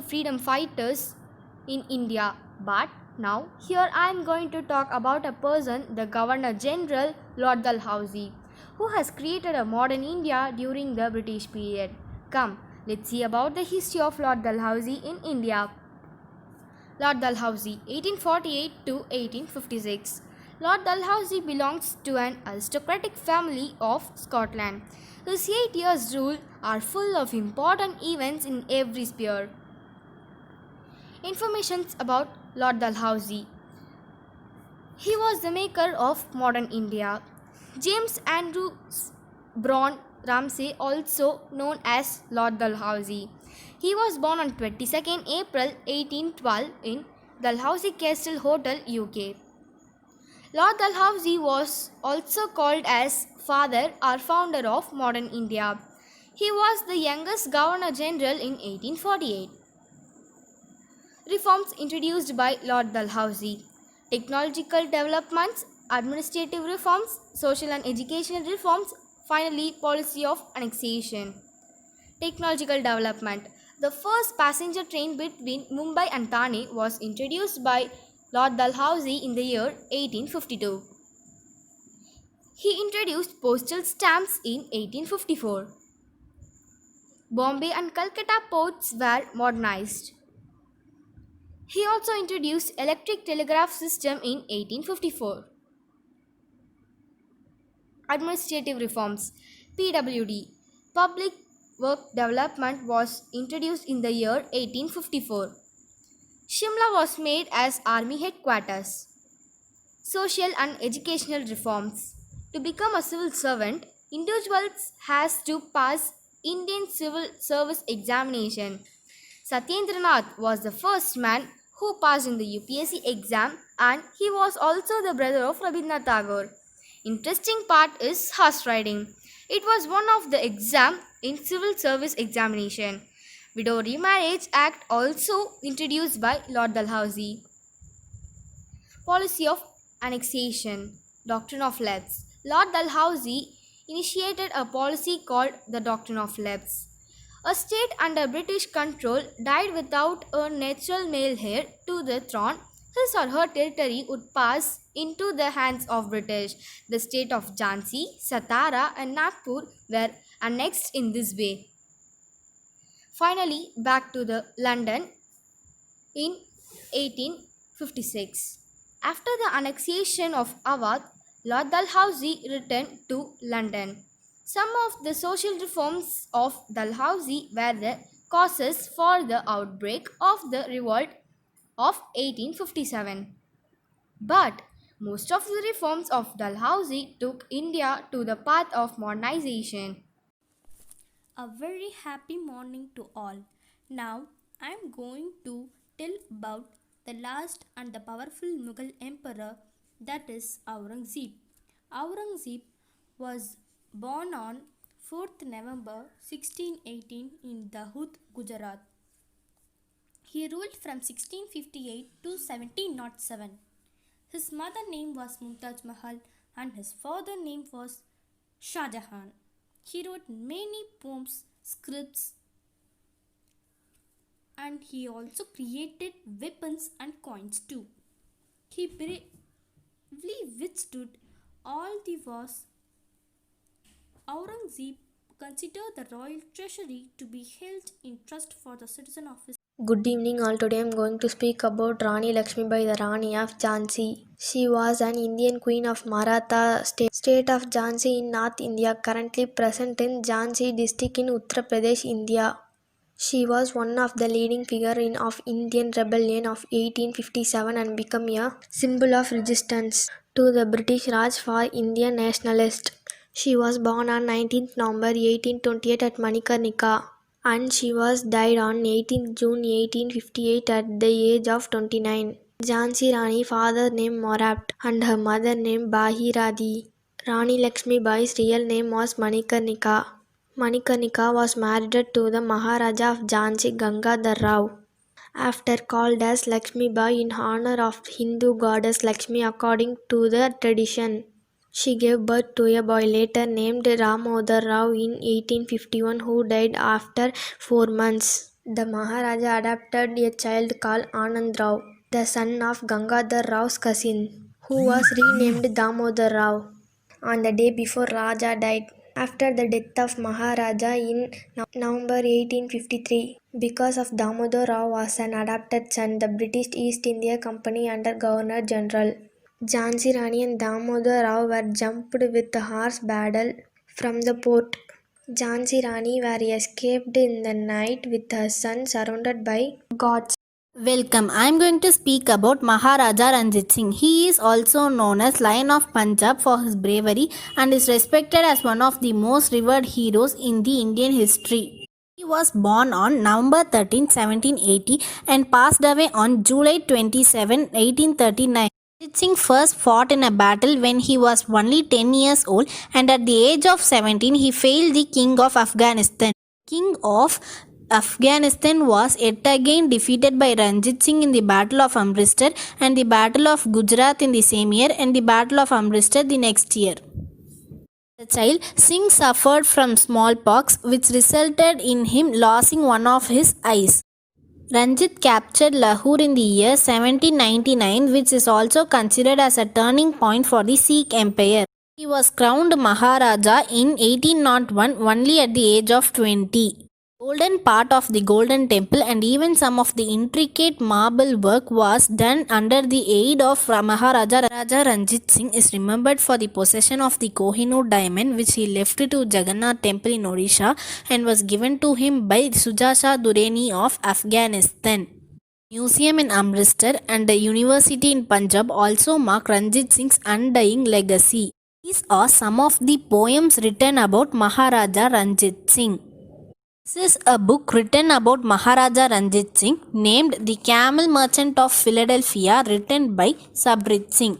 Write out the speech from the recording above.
freedom fighters in India. But now, here I am going to talk about a person, the Governor General Lord Dalhousie, who has created a modern India during the British period. Come, let's see about the history of Lord Dalhousie in India. Lord Dalhousie, 1848 to 1856. Lord Dalhousie belongs to an aristocratic family of Scotland. His 8 years' rule are full of important events in every sphere. Informations about Lord Dalhousie. He was the maker of modern India. James Andrew Braun Ramsay, also known as Lord Dalhousie. He was born on 22nd April 1812 in Dalhousie Castle Hotel, UK. Lord Dalhousie was also called as father or founder of modern India. He was the youngest Governor General in 1848. Reforms introduced by Lord Dalhousie. Technological developments, administrative reforms, social and educational reforms, finally policy of annexation. Technological development. The first passenger train between Mumbai and Thane was introduced by Lord Dalhousie in the year 1852. He introduced postal stamps in 1854. Bombay and Calcutta ports were modernized. He also introduced electric telegraph system in 1854. Administrative reforms. PWD. Public Work Development was introduced in the year 1854. Shimla was made as army headquarters. Social and educational reforms. To become a civil servant, individuals has to pass Indian Civil Service examination. Satyendranath was the first man who passed in the UPSC exam, and he was also the brother of Rabindranath Tagore. Interesting part is horse riding. It was one of the exam in civil service examination. Widow Remarriage Act also introduced by Lord Dalhousie. Policy of annexation. Doctrine of Lapse. Lord Dalhousie initiated a policy called the Doctrine of Lapse. A state under British control died without a natural male heir to the throne. His or her territory would pass into the hands of British. The state of Jhansi, Satara and Nagpur were annexed in this way. Finally, back to the London in 1856. After the annexation of Awadh, Lord Dalhousie returned to London. Some of the social reforms of Dalhousie were the causes for the outbreak of the revolt of 1857. But most of the reforms of Dalhousie took India to the path of modernization. A very happy morning to all. Now I am going to tell about the last and the powerful Mughal emperor, that is Aurangzeb. Aurangzeb was born on 4th November 1618 in Dahod, Gujarat. He ruled from 1658 to 1707. His mother name was Mumtaz Mahal and his father name was Shah Jahan. He wrote many poems, scripts, and he also created weapons and coins too. He bravely withstood all the wars. Aurangzeb considered the royal treasury to be held in trust for the citizen of his. Good evening all. Today I am going to speak about Rani Lakshmibai, the Rani of Jhansi. She was an Indian queen of Maratha state of Jhansi in North India, currently present in Jhansi district in Uttar Pradesh, India. She was one of the leading figures of Indian rebellion of 1857 and became a symbol of resistance to the British Raj for Indian nationalists. She was born on 19th November 1828 at Manikarnika, and she was died on 18th June 1858 at the age of 29. Jhansi Rani, father named Morabt and her mother named Bahiradi. Rani Lakshmibai's real name was Manikarnika. Manikarnika was married to the Maharaja of Jhansi, Gangadhar Rao, after called as Lakshmibai in honor of Hindu goddess Lakshmi according to the tradition. She gave birth to a boy later named Ramodar Rao in 1851 who died after 4 months. The Maharaja adopted a child called Anand Rao, the son of Gangadhar Rao's cousin, who was renamed Damodar Rao on the day before Raja died. After the death of Maharaja in November 1853, because of Damodar Rao was an adopted son, the British East India Company under Governor General Jhansi Rani and Damodar Rao were jumped with a horse battle from the fort. Jhansi Rani were escaped in the night with her son surrounded by guards. Welcome. I am going to speak about Maharaja Ranjit Singh. He is also known as Lion of Punjab for his bravery and is respected as one of the most revered heroes in the Indian history. He was born on November 13, 1780 and passed away on July 27, 1839. Ranjit Singh first fought in a battle when he was only 10 years old, and at the age of 17 he failed the King of Afghanistan. King of Afghanistan was yet again defeated by Ranjit Singh in the Battle of Amritsar and the Battle of Gujarat in the same year and the Battle of Amritsar the next year. As a child, Singh suffered from smallpox, which resulted in him losing one of his eyes. Ranjit captured Lahore in the year 1799, which is also considered as a turning point for the Sikh Empire. He was crowned Maharaja in 1801 only at the age of 20. Golden part of the Golden Temple and even some of the intricate marble work was done under the aid of Maharaja Ranjit Singh is remembered for the possession of the Kohinoor diamond, which he left to Jagannath Temple in Odisha and was given to him by Shuja Shah Durrani of Afghanistan. Museum in Amritsar and a university in Punjab also mark Ranjit Singh's undying legacy. These are some of the poems written about Maharaja Ranjit Singh. This is a book written about Maharaja Ranjit Singh named The Camel Merchant of Philadelphia, written by Sabrit Singh.